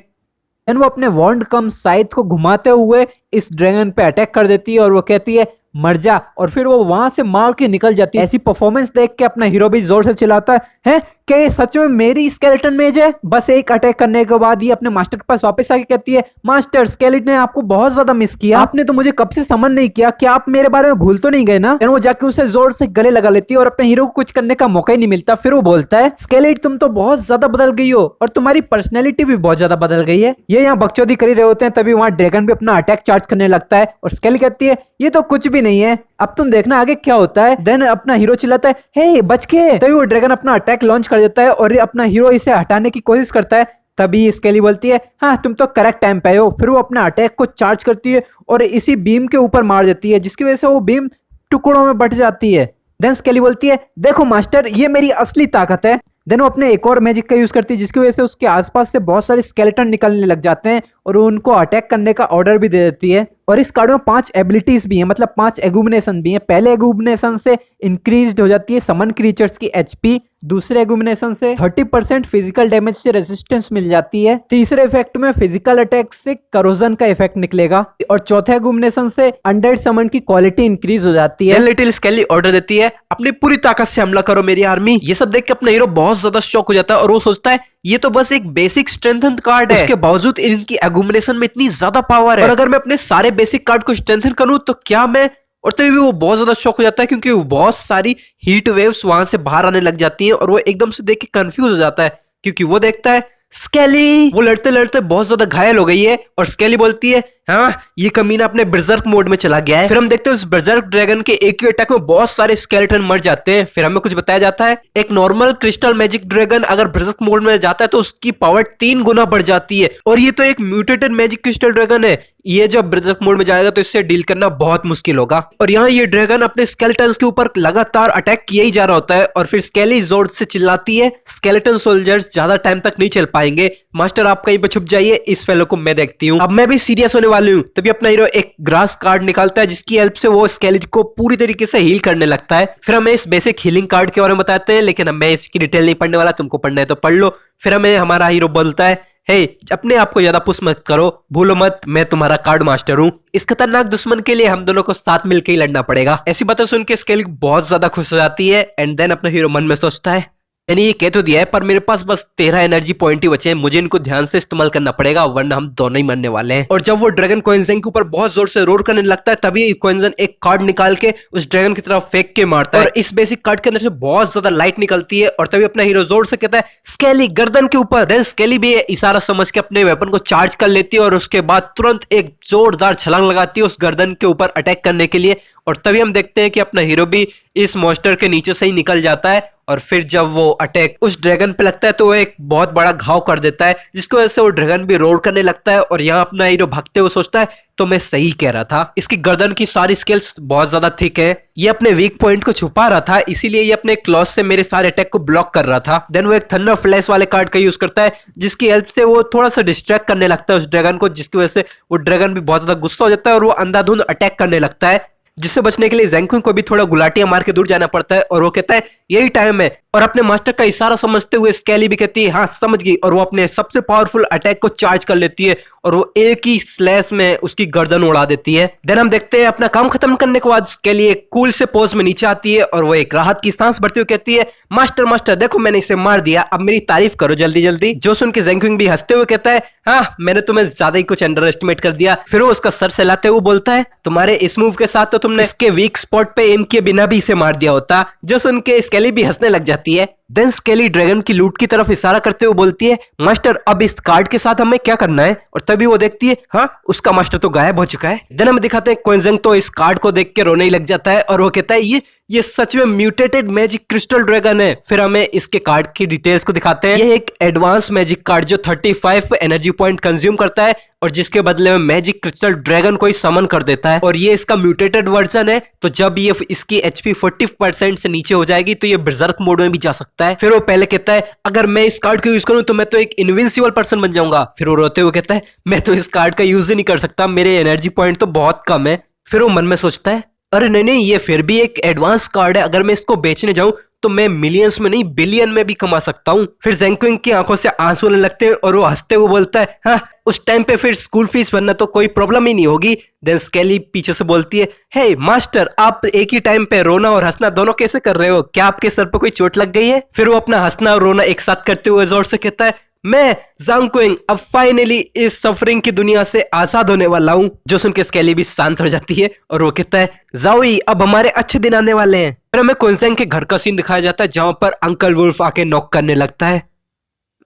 देन वो अपने वॉन्ड कम साइथ को घुमाते हुए इस ड्रैगन पे अटैक कर देती है और वो कहती है मर जा, और फिर वो वहां से मार के निकल जाती है। ऐसी परफॉर्मेंस देख के अपना हीरो भी जोर से चिल्लाता है क्या ये सच में मेरी स्केलेटन मेज है? बस एक अटैक करने के बाद ये अपने मास्टर के पास वापस आके कहती है मास्टर स्केलेटन ने आपको बहुत ज्यादा मिस किया, आपने तो मुझे कब से समन नहीं किया, क्या आप मेरे बारे में भूल तो नहीं गए ना? वो जाके उसे जोर से गले लगा लेती है और अपने हीरो को कुछ करने का मौका ही नहीं मिलता। फिर वो बोलता है स्केलेट तुम तो बहुत ज्यादा बदल गई हो और तुम्हारी पर्सनैलिटी भी बहुत ज्यादा बदल गई है। ये यहाँ बकचोदी कर ही रहे होते हैं तभी वहां ड्रैगन भी अपना अटैक चार्ज करने लगता है और स्केलेट कहती है ये तो कुछ भी नहीं है, अब तुम देखना आगे क्या होता है। देन अपना हीरो चिल्लाता है हे बच के, तभी वो ड्रैगन अपना अटैक लॉन्च कर देता है और अपना हीरो इसे हटाने की कोशिश करता है। तभी स्केली बोलती है हाँ तुम तो करेक्ट टाइम पे हो। फिर वो अपना अटैक को चार्ज करती है और इसी बीम के ऊपर मार देती है, जिसकी वजह से वो बीम टुकड़ों में बट जाती है। देन स्केली बोलती है देखो मास्टर ये मेरी असली ताकत है। देन वो अपने एक और मैजिक का यूज करती है जिसकी वजह से उसके आसपास से बहुत सारे स्केलेटन निकलने लग जाते हैं और वो उनको अटैक करने का ऑर्डर भी दे देती है। और इस कार्ड में 5 एबिलिटीज भी हैं, मतलब 5 एगुमिनेशन भी हैं। पहले एगुमिनेशन से इंक्रीज हो जाती है समन क्रीचर्स की एचपी, दूसरे एगुमिनेशन से 30% फिजिकल डैमेज से रेजिस्टेंस मिल जाती है, तीसरे इफेक्ट में फिजिकल अटैक से करोजन का इफेक्ट निकलेगा और चौथे एगुमिनेशन से अनडेड समन की क्वालिटी इंक्रीज हो जाती है। लिटिल स्केली ऑर्डर देती है अपनी पूरी ताकत से हमला करो मेरी आर्मी। ये सब देख के अपना हीरो बहुत ज्यादा शॉक हो जाता है और वो सोचता है ये तो बस एक बेसिक स्ट्रेंथन कार्ड है, उसके बावजूद इनकी एगुमिनेशन में इतनी ज्यादा पावर है और अगर मैं अपने सारे बेसिक कार्ड को स्ट्रेंथन करूं तो क्या मैं, और तभी वो बहुत ज्यादा शॉक हो जाता है क्योंकि बहुत सारी हीट वेव्स वहां से बाहर आने लग जाती हैं और वो एकदम से देख के कंफ्यूज हो जाता है क्योंकि वो देखता है स्केली वो लड़ते लड़ते बहुत ज्यादा घायल हो गई है और स्केली बोलती है हाँ ये कमीना अपने बर्जर्क मोड में चला गया है। फिर हम देखते हैं उस बर्जर्क ड्रैगन के एक ही अटैक में बहुत सारे स्केलेटन मर जाते हैं। फिर हमें कुछ बताया जाता है एक नॉर्मल क्रिस्टल मैजिक ड्रैगन अगर बर्जर्क मोड में जाता है तो उसकी पावर 3 गुना बढ़ जाती है और ये तो एक म्यूटेटेड मैजिक क्रिस्टल ड्रैगन है, ये जब बर्जर्क मोड में जाएगा तो इससे डील करना बहुत मुश्किल होगा। और यहाँ ये ड्रैगन अपने स्केलेटन्स के ऊपर लगातार अटैक किया ही जा रहा होता है और फिर स्केली जोर से चिल्लाती है स्केलेटन सोल्जर्स ज्यादा टाइम तक नहीं चल पाएंगे, मास्टर आप कहीं पे छुप जाइए, इस फेलो को मैं देखती हूँ। अब मैं भी सीरियस होने वाली हूँ। तभी अपना हीरो एक ग्रास कार्ड निकालता है जिसकी हेल्प से वो स्केलेट को पूरी तरीके से हील करने लगता है। फिर हमें इस बेसिक हीलिंग कार्ड के बारे में बताते हैं लेकिन मैं इसकी डिटेल नहीं पढ़ने वाला, तुमको पढ़ना है तो पढ़ लो। फिर हमें हमारा हीरो बोलता है हे अपने आप को ज्यादा पुश मत करो, भूलो मत मैं तुम्हारा कार्ड मास्टर हूँ, इस खतरनाक दुश्मन के लिए हम दोनों को साथ मिलकर ही लड़ना पड़ेगा। ऐसी बातें सुन के स्केली बहुत ज्यादा खुश हो जाती है एंड देन अपना हीरो मन में सोचता है मैंने ये कह तो दिया है पर मेरे पास बस 13 एनर्जी पॉइंट ही बचे हैं, मुझे इनको ध्यान से इस्तेमाल करना पड़ेगा वरना हम दोनों ही मरने वाले हैं। और जब वो ड्रैगन कोइंजन के ऊपर बहुत जोर से रोर करने लगता है तभी कोइंजन एक कार्ड निकाल के उस ड्रैगन की तरफ फेंक के मारता है और इस बेसिक कार्ड के अंदर से बहुत ज्यादा लाइट निकलती है और तभी अपना हीरो जोर से कहता है स्केली गर्दन के ऊपर। देन स्केली भी इशारा समझ के अपने वेपन को चार्ज कर लेती है और उसके बाद तुरंत एक जोरदार छलांग लगाती है उस गर्दन के ऊपर अटैक करने के लिए और तभी हम देखते हैं कि अपना हीरो भी इस मॉन्स्टर के नीचे से ही निकल जाता है और फिर जब वो अटैक उस ड्रैगन पे लगता है तो वो एक बहुत बड़ा घाव कर देता है जिसकी वजह से वो ड्रैगन भी रोर करने लगता है और यहाँ अपना हीरो भागते हुए सोचता है तो मैं सही कह रहा था, इसकी गर्दन की सारी स्किल्स बहुत ज्यादा थिक है, ये अपने वीक पॉइंट को छुपा रहा था इसीलिए ये अपने क्लॉज से मेरे सारे अटैक को ब्लॉक कर रहा था। देन वो एक थंडर फ्लैश वाले कार्ड का यूज करता है जिसकी हेल्प से वो थोड़ा सा डिस्ट्रैक्ट करने लगता है उस ड्रैगन को, जिसकी वजह से वो ड्रैगन भी बहुत ज्यादा गुस्सा हो जाता है और वो अंधाधुंध अटैक करने लगता है, जिससे बचने के लिए ज़ेंकुंग को भी थोड़ा गुलाटियां मार के दूर जाना पड़ता है और वो कहता है यही टाइम है और अपने मास्टर का इशारा समझते हुए स्केली भी कहती है हाँ समझ गई और वो अपने सबसे पावरफुल अटैक को चार्ज कर लेती है और वो एक ही स्लैश में उसकी गर्दन उड़ा देती है। देन हम देखते हैं अपना काम खत्म करने के बाद स्केली एक कूल से पोज में नीचे आती है और वो एक राहत की सांस भरते हुए कहती है मास्टर मास्टर देखो मैंने इसे मार दिया, अब मेरी तारीफ करो जल्दी जल्दी। जो सुन के ज़ेंकुंग भी हंसते हुए कहता है हाँ मैंने तुम्हें ज्यादा ही कुछ अंडर एस्टिमेट कर दिया। फिर वो उसका सर सहलाते हुए बोलता है तुम्हारे इस मूव के साथ तो तुमने इसके वीक स्पॉट पे एम किए बिना भी इसे मार दिया होता। जो सुन के स्केली भी हंसने लग जाती है। देन स्केली ड्रैगन की लूट की तरफ इशारा करते हुए बोलती है, मास्टर अब इस कार्ड के साथ हमें क्या करना है? और तभी वो देखती है, हाँ उसका मास्टर तो गायब हो चुका है। देन हमें दिखाते हैं क्विंजेंग तो इस कार्ड को देख के रोने ही लग जाता है और वो कहता है ये सच में म्यूटेटेड मैजिक क्रिस्टल ड्रैगन है। फिर हमें इसके कार्ड की डिटेल्स को दिखाते हैं। ये एक एडवांस मैजिक कार्ड जो 35 एनर्जी पॉइंट कंज्यूम करता है और जिसके बदले में मैजिक क्रिस्टल ड्रैगन को ही समन कर देता है। और ये इसका म्यूटेटेड वर्जन है, तो जब ये इसकी एचपी 40% से नीचे हो जाएगी तो ये berserk मोड में भी जा सकता है। फिर वो पहले कहता है, अगर मैं इस कार्ड को यूज करूं तो मैं तो एक इनविंसिबल पर्सन बन जाऊंगा। फिर वो रोते हुए कहता है, मैं तो इस कार्ड का यूज ही नहीं कर सकता, मेरे एनर्जी पॉइंट तो बहुत कम है। फिर वो मन में सोचता है, अरे नहीं ये फिर भी एक एडवांस कार्ड है, अगर मैं इसको बेचने जाऊं तो मैं मिलियंस में नहीं बिलियन में भी कमा सकता हूं। फिर ज़ेंक्विंग की आंखों से आंसू आने लगते हैं और वो हंसते हुए बोलता है, हाँ उस टाइम पे फिर स्कूल फीस भरना तो कोई प्रॉब्लम ही नहीं होगी। देन स्केली पीछे से बोलती है, हे मास्टर आप एक ही टाइम पे रोना और हंसना दोनों कैसे कर रहे हो? क्या आपके सर पे कोई चोट लग गई है? फिर वो अपना हंसना और रोना एक साथ करते हुए जोर से कहता है, मैं ज़ेंक्विंग अब फाइनली इस सफरिंग की दुनिया से आजाद होने वाला हूँ। जो सुन के स्केली भी शांत हो जाती है और वो कहता है, ज़ोई अब हमारे अच्छे दिन आने वाले हैं। फिर हमें क्विंजेंग के घर का सीन दिखाया जाता है जहां पर अंकल वुल्फ आके नॉक करने लगता है।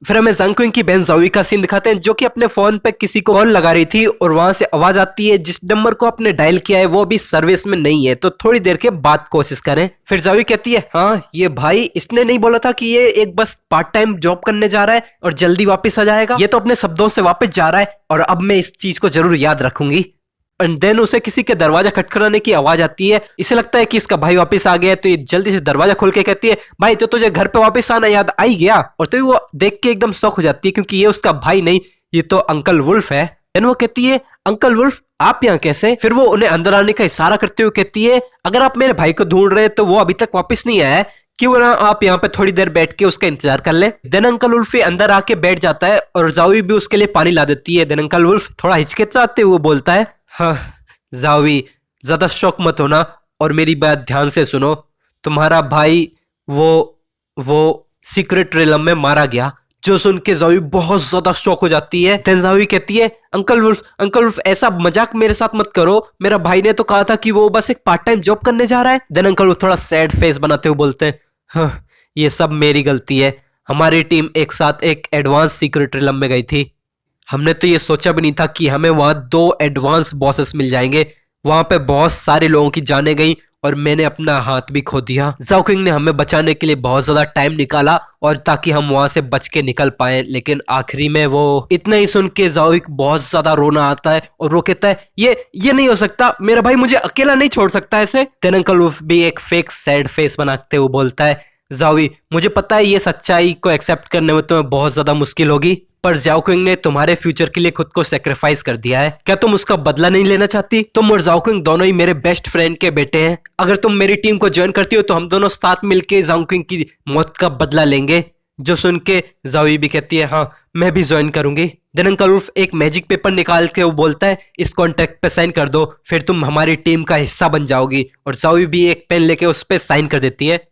फिर हमें ज़ेंक्विंग की बहन ज़ोई का सीन दिखाते हैं जो कि अपने फोन पे किसी को कॉल लगा रही थी और वहां से आवाज आती है, जिस नंबर को आपने डायल किया है वो भी सर्विस में नहीं है, तो थोड़ी देर के बाद कोशिश करें। फिर ज़ोई कहती है, हाँ ये भाई इसने नहीं बोला था कि ये एक बस पार्ट टाइम जॉब करने जा रहा है और जल्दी वापस आ जाएगा? ये तो अपने शब्दों से वापस जा रहा है और अब मैं इस चीज को जरूर याद रखूंगी। एंड देन उसे किसी के दरवाजा खटखटाने की आवाज आती है। इसे लगता है कि इसका भाई वापस आ गया है, तो ये जल्दी से दरवाजा खोल के कहती है, भाई तो तुझे घर पे वापस आना याद आई गया? और तो वो देख के एकदम शॉक हो जाती है क्योंकि ये उसका भाई नहीं, ये तो अंकल वुल्फ है। देन वो कहती है, अंकल वुल्फ आप यहाँ कैसे? फिर वो उन्हें अंदर आने का इशारा करते हुए कहती है, अगर आप मेरे भाई को ढूंढ रहे हैं तो वो अभी तक वापस नहीं आया है, क्यों ना आप यहाँ पे थोड़ी देर बैठ के उसका इंतजार कर ले। देन अंकल वुल्फ अंदर आके बैठ जाता है और ज़ोई भी उसके लिए पानी ला देती है। देन अंकल वुल्फ थोड़ा हिचकिचाते हुए बोलता है, हाँ ज़ोई ज्यादा शौक मत होना और मेरी बात ध्यान से सुनो, तुम्हारा भाई वो सीक्रेट रिलम में मारा गया। जो सुन के ज़ोई बहुत ज्यादा शौक हो जाती है। देन ज़ोई कहती है, अंकल वुल्फ ऐसा मजाक मेरे साथ मत करो, मेरा भाई ने तो कहा था कि वो बस एक पार्ट टाइम जॉब करने जा रहा है। देन अंकल वुल्फ थोड़ा सैड फेस बनाते हुए बोलते हैं, हाँ ये सब मेरी गलती है, हमारी टीम एक साथ एक एडवांस सीक्रेट रिलम में गई थी, हमने तो ये सोचा भी नहीं था कि हमें वहां 2 एडवांस बॉसेस मिल जाएंगे। वहां पे बहुत सारे लोगों की जाने गई और मैंने अपना हाथ भी खो दिया। ज़ेंक्विंग ने हमें बचाने के लिए बहुत ज्यादा टाइम निकाला और ताकि हम वहां से बच के निकल पाए, लेकिन आखिरी में वो इतना ही सुन के ज़ेंक्विंग बहुत ज्यादा रोना आता है और वो कहता है, ये नहीं हो सकता, मेरा भाई मुझे अकेला नहीं छोड़ सकता ऐसे। देन अंकल वुल्फ भी एक फेक सैड फेस बनाते हुए बोलता है, ज़ोई मुझे पता है ये सच्चाई को एक्सेप्ट करने में तुम्हें बहुत ज्यादा मुश्किल होगी, पर ज़ेंक्विंग ने तुम्हारे फ्यूचर के लिए खुद को सेक्रीफाइस कर दिया है, क्या तुम उसका बदला नहीं लेना चाहती? तुम और ज़ेंक्विंग दोनों ही मेरे बेस्ट फ्रेंड के बेटे हैं, अगर तुम मेरी टीम को ज्वाइन करती हो तो हम दोनों साथ मिलके ज़ेंक्विंग की मौत का बदला लेंगे। जो सुन के ज़ोई भी कहती है, हाँ मैं भी ज्वाइन करूंगी। देन अंकल वुल्फ एक मैजिक पेपर निकाल के वो बोलता है, इस कॉन्ट्रैक्ट पे साइन कर दो, फिर तुम हमारी टीम का हिस्सा बन जाओगी। और ज़ोई भी एक पेन लेके उस पर साइन कर देती है।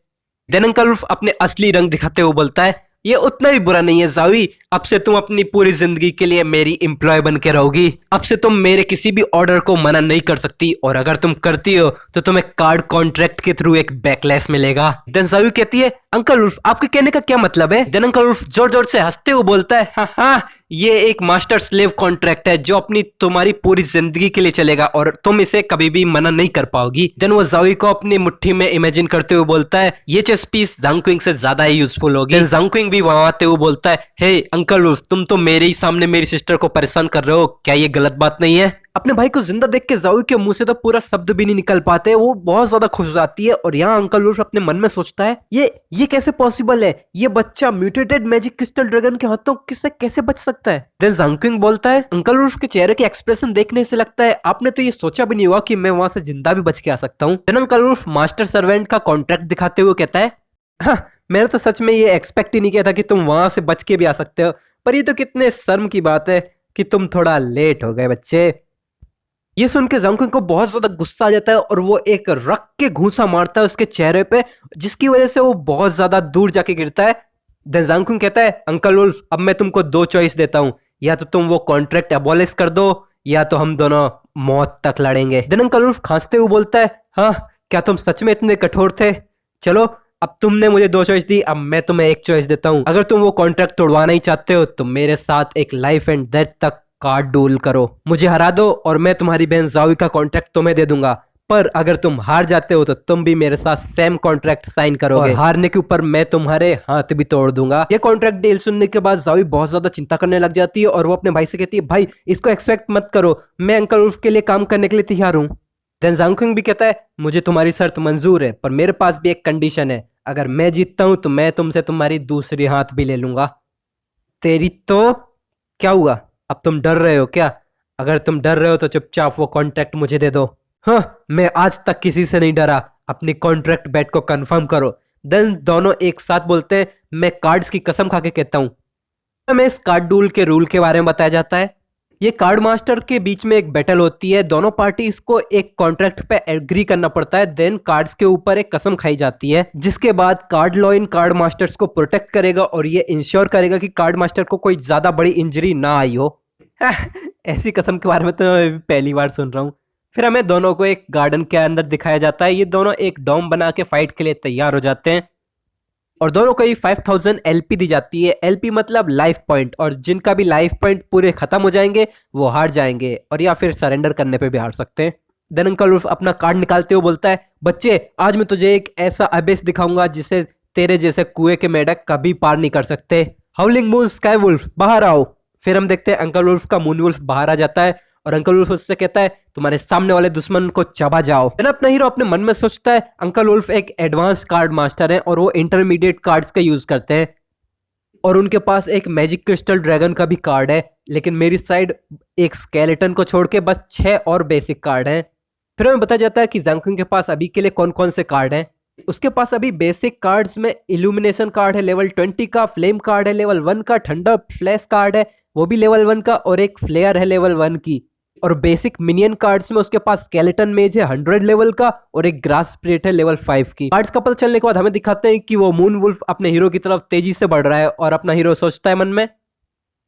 देन अंकल वुल्फ अपने असली रंग दिखाते हुए बोलता है, ये उतना भी बुरा नहीं है ज़ोई, अब से तुम अपनी पूरी जिंदगी के लिए मेरी एम्प्लॉय बन के रहोगी, अब से तुम मेरे किसी भी ऑर्डर को मना नहीं कर सकती, और अगर तुम करती हो तो तुम्हें कार्ड कॉन्ट्रैक्ट के थ्रू एक बैकलैश मिलेगा। देन ज़ोई कहती है, अंकल वुल्फ आपके कहने का क्या मतलब है? देन अंकल वुल्फ जोर जोर से हंसते हुए बोलता है, हाँ ये एक मास्टर स्लेव कॉन्ट्रैक्ट है जो अपनी तुम्हारी पूरी जिंदगी के लिए चलेगा और तुम इसे कभी भी मना नहीं कर पाओगी। देन वो ज़ोई को अपनी मुट्ठी में इमेजिन करते हुए बोलता है, ये चेस पीस ज़ेंक्विंग से ज्यादा ही यूजफुल होगी। देन ज़ेंक्विंग भी वहां आते हुए बोलता है, हे अंकल वुल्फ तुम तो मेरे ही सामने मेरी सिस्टर को परेशान कर रहे हो, क्या ये गलत बात नहीं है? अपने भाई को जिंदा देख के ज़ोई के मुंह से तो पूरा शब्द भी नहीं निकल पाते, वो बहुत ज्यादा खुश हो जाती है। और यहाँ अंकल वुल्फ अपने मन में सोचता है, ये कैसे पॉसिबल है, ये बच्चा म्यूटेटेड मैजिक क्रिस्टल ड्रैगन के हाथों किससे कैसे बच सकता है? देन ज़ेंक्विंग बोलता है, अंकल वुल्फ के चेहरे के एक्सप्रेशन देखने से लगता है आपने तो ये सोचा भी नहीं हुआ कि मैं वहां से जिंदा भी बच के आ सकता हूँ। Then uncle wolf master servant का कॉन्ट्रैक्ट दिखाते हुए कहता है, हाँ मैंने तो सच में ये एक्सपेक्ट ही नहीं किया था कि तुम वहां से बच के भी आ सकते हो, पर ये तो कितने शर्म की बात है कि तुम थोड़ा लेट हो गए बच्चे। ये सुन के ज़ेंक्विंग को बहुत ज्यादा गुस्सा आ जाता है और वो एक रख के घूंसा मारता है उसके चेहरे पे, जिसकी वजह से वो बहुत ज्यादा दूर जाके गिरता है। देन ज़ेंक्विंग कहता है, अंकल वुल्फ अब मैं तुमको 2 चॉइस देता हूँ, या तो तुम वो कॉन्ट्रैक्ट अबॉलिश कर दो या तो हम दोनों मौत तक लड़ेंगे। देन अंकल उल्फ खांसते हुए बोलता है, हाँ क्या तुम सच में इतने कठोर थे? चलो अब तुमने मुझे 2 चॉइस दी, अब मैं तुम्हें एक चॉइस देता हूँ। अगर तुम वो कॉन्ट्रैक्ट तोड़वाना ही चाहते हो तो मेरे साथ एक लाइफ एंड डेथ तक कार्ड डूल करो, मुझे हरा दो और मैं तुम्हारी बहन जावी का कॉन्ट्रैक्ट तुम्हें दे दूंगा। पर अगर तुम हार जाते हो तो तुम भी मेरे साथ सेम कॉन्ट्रैक्ट साइन करोगे और हारने के ऊपर मैं तुम्हारे हाथ भी तोड़ दूंगा। ये कॉन्ट्रैक्ट डील सुनने के बाद जावी बहुत ज्यादा चिंता करने लग जाती है और वो अपने भाई से कहती है, भाई इसको एक्सपेक्ट मत करो, मैं अंकल उल्फ के लिए काम करने के लिए तैयार हूँ। देन जांगकुंग भी कहता है, मुझे तुम्हारी शर्त मंजूर है पर मेरे पास भी एक कंडीशन है, अगर मैं जीतता हूं तो मैं तुमसे तुम्हारी दूसरी हाथ भी ले लूंगा। तेरी तो क्या हुआ, अब तुम डर रहे हो क्या? अगर तुम डर रहे हो तो चुपचाप वो कॉन्ट्रैक्ट मुझे दे दो। हाँ मैं आज तक किसी से नहीं डरा, अपनी कॉन्ट्रैक्ट बेट को कंफर्म करो। देन दोनों एक साथ बोलते हैं, मैं कार्ड्स की कसम खा के कहता हूं। हमें इस कार्ड डूल के रूल के बारे में बताया जाता है। ये कार्ड मास्टर के बीच में एक बैटल होती है, दोनों पार्टीज को एक कॉन्ट्रैक्ट पे एग्री करना पड़ता है, देन कार्ड्स के ऊपर एक कसम खाई जाती है, जिसके बाद card law in card masters को प्रोटेक्ट करेगा और ये इंश्योर करेगा कि कार्ड मास्टर को कोई ज्यादा बड़ी इंजरी ना आई हो। ऐसी कसम के बारे में तो मैं पहली बार सुन रहा हूँ। फिर हमें दोनों को एक गार्डन के अंदर दिखाया जाता है, ये दोनों एक डोम बना के फाइट के लिए तैयार हो जाते हैं और दोनों को ही 5000 एलपी दी जाती है। एलपी मतलब लाइफ पॉइंट, और जिनका भी लाइफ पॉइंट पूरे खत्म हो जाएंगे वो हार जाएंगे और या फिर सरेंडर करने पे भी हार सकते हैं। देन अंकल उल्फ अपना कार्ड निकालते हुए बोलता है, बच्चे आज मैं तुझे एक ऐसा अबेस दिखाऊंगा जिसे तेरे जैसे कुएं के मेढक कभी पार नहीं कर सकते। हाउलिंग मून स्काई वुल्फ बाहर आओ। फिर हम देखते हैं अंकल उल्फ का मून वुल्फ बाहर आ जाता है और अंकल उल्फ उससे कहता है, तुम्हारे सामने वाले दुश्मन को चबा जाओ। देन अपना हीरो अपने मन में सोचता है, अंकल उल्फ एक एडवांस कार्ड मास्टर है और वो इंटरमीडिएट कार्ड्स का यूज करते हैं और उनके पास एक मैजिक क्रिस्टल ड्रैगन का भी कार्ड है, लेकिन मेरी साइड एक स्केलेटन को छोड़ के बस 6 और बेसिक कार्ड हैं। फिर हमें बताया जाता है कि जांगकुंग के पास अभी के लिए कौन कौन से कार्ड हैं। उसके पास अभी बेसिक कार्ड्स में इल्यूमिनेशन कार्ड है लेवल 20 का, फ्लेम कार्ड है लेवल 1 का, थंडर फ्लैश कार्ड है वो भी लेवल 1 का और एक फ्लेयर है लेवल 1 की। और बेसिक मिनियन कार्ड्स में उसके पास स्केलेटन मेज है 100 लेवल का और एक ग्रास स्पिरिट है लेवल 5 की। कार्ड्स का पल चलने के बाद हमें दिखाते हैं कि वो मून वुल्फ अपने हीरो की तरफ तेजी से बढ़ रहा है और अपना हीरो सोचता है मन में,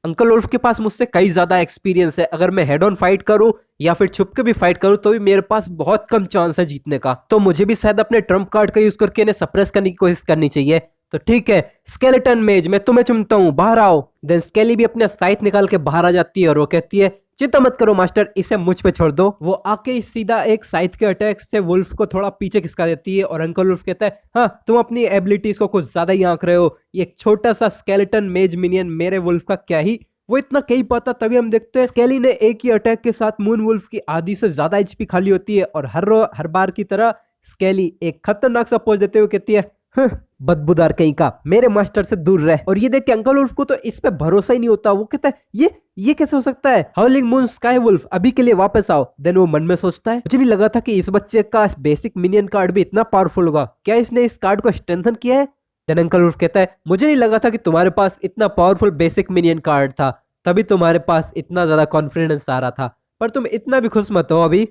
अंकल उल्फ के पास मुझसे कई ज्यादा एक्सपीरियंस है, अगर मैं हेड ऑन फाइट करूं या फिर छुप के भी फाइट करूं तो भी मेरे पास बहुत कम चांस है जीतने का, तो मुझे भी शायद अपने ट्रम्प कार्ड का यूज करके इन्हें सप्रेस करने की कोशिश करनी चाहिए। तो ठीक है स्केलेटन मेज, मैं तुम्हें चुनता हूं, बाहर आओ। देन स्केली भी अपने साइट निकाल के बाहर आ जाती है और वो कहती है, चिंता मत करो मास्टर, इसे मुझ पे छोड़ दो। वो आके सीधा एक साइड के अटैक से वुल्फ को थोड़ा पीछे खिसका देती है और अंकल वुल्फ कहता है, हाँ तुम अपनी एबिलिटीज को कुछ ज्यादा ही आंक रहे हो, ये एक छोटा सा स्केलेटन मेज मिनियन मेरे वुल्फ का क्या ही, वो इतना कहीं पाता। तभी हम देखते हैं स्केली ने एक ही अटैक के साथ मून वुल्फ की आधी से ज्यादा एचपी खाली होती है और हर बार की तरह स्केली एक खतरनाक सा पोज देते हुए कहती है, बदबूदार कहीं का, मेरे मास्टर से दूर रह। और ये देख के अंकल वुल्फ को तो इस पे भरोसा ही नहीं होता, वो कहता है ये कैसे हो सकता है, हाउलिंग मून स्काई वुल्फ अभी के लिए वापस आओ। देन वो मन में सोचता है, मुझे भी लगा था कि इस बच्चे का बेसिक मिनियन कार्ड भी इतना पावरफुल होगा, क्या इसने इस कार्ड को स्ट्रेंथन किया है? देन अंकल वुल्फ कहता है, मुझे नहीं लगा था कि तुम्हारे पास इतना पावरफुल बेसिक मिनियन कार्ड था, तभी तुम्हारे पास इतना ज्यादा कॉन्फिडेंस आ रहा था, पर तुम इतना भी खुश मत हो अभी,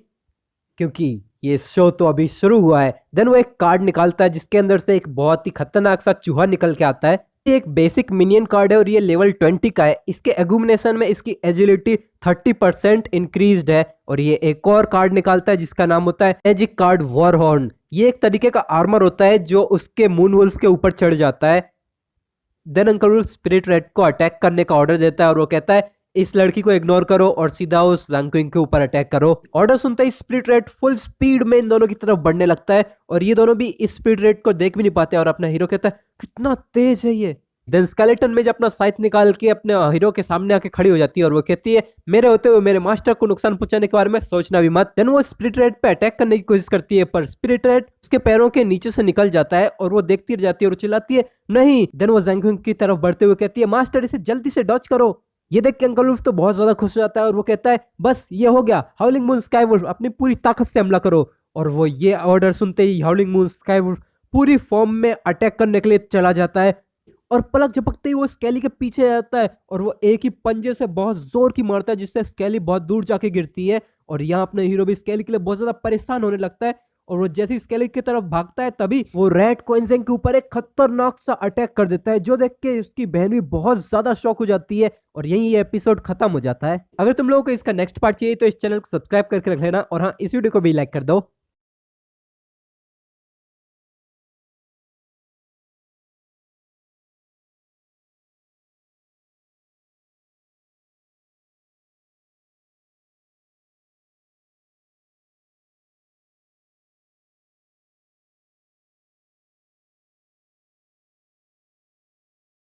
क्योंकि ये शो तो अभी शुरू हुआ है। देन वो एक कार्ड निकालता है जिसके अंदर से एक बहुत ही खतरनाक सा चूहा निकल के आता है। ये एक बेसिक मिनियन कार्ड है और ये लेवल 20 का है। इसके एग्यूमिनेशन में इसकी एजिलिटी 30% इंक्रीज्ड है। और ये एक और कार्ड निकालता है जिसका नाम होता है मैजिक कार्ड वॉरहॉर्न। ये एक तरीके का आर्मर होता है जो उसके मून वुल्फ के ऊपर चढ़ जाता है। Then uncle wolf spirit red को अटैक करने का ऑर्डर देता है और वो कहता है, इस लड़की को इग्नोर करो और सीधा उस जांगकुंग के ऊपर अटैक करो। ऑर्डर सुनते ही स्पिरिट रेड फुल स्पीड में इन दोनों की तरफ बढ़ने लगता है और ये दोनों भी इस स्पिरिट रेड को देख भी नहीं पाते और अपना हीरो कहता है, कितना तेज है ये। देन स्केलेटन में अपना साइथ निकाल के अपने हीरो के सामने आके खड़ी हो जाती है और वो कहती है, मेरे होते हुए मेरे मास्टर को नुकसान पहुंचाने के बारे में सोचना भी मत। देन वो स्पिरिट रेड पे अटैक करने की कोशिश करती है पर स्पिरिट रेड उसके पैरों के नीचे से निकल जाता है और वो देखती रह जाती है और चिल्लाती है, नहीं। देन वो जांगकुंग की तरफ बढ़ते हुए कहती है, मास्टर इसे जल्दी से डॉज करो। ये देख के अंकल वुल्फ तो बहुत ज्यादा खुश हो जाता है और वो कहता है, बस ये हो गया, हाउलिंग मून स्काई वुल्फ अपनी पूरी ताकत से हमला करो। और वो ये ऑर्डर सुनते ही हाउलिंग मून स्काई वुल्फ पूरी फॉर्म में अटैक करने के लिए चला जाता है और पलक झपकते ही वो स्केली के पीछे आता है और वो एक ही पंजे से बहुत जोर की मारता है जिससे स्केली बहुत दूर जाके गिरती है। और यहाँ अपने हीरो भी स्केली के लिए बहुत ज्यादा परेशान होने लगता है और वो जैसे स्केलेट की तरफ भागता है तभी वो रेड क्वेंजेंग के ऊपर एक खतरनाक सा अटैक कर देता है, जो देख के उसकी बहन भी बहुत ज्यादा शॉक हो जाती है और यही ये एपिसोड खत्म हो जाता है। अगर तुम लोगों को इसका नेक्स्ट पार्ट चाहिए तो इस चैनल को सब्सक्राइब करके रख लेना और हाँ, इस वीडियो को भी लाइक कर दो।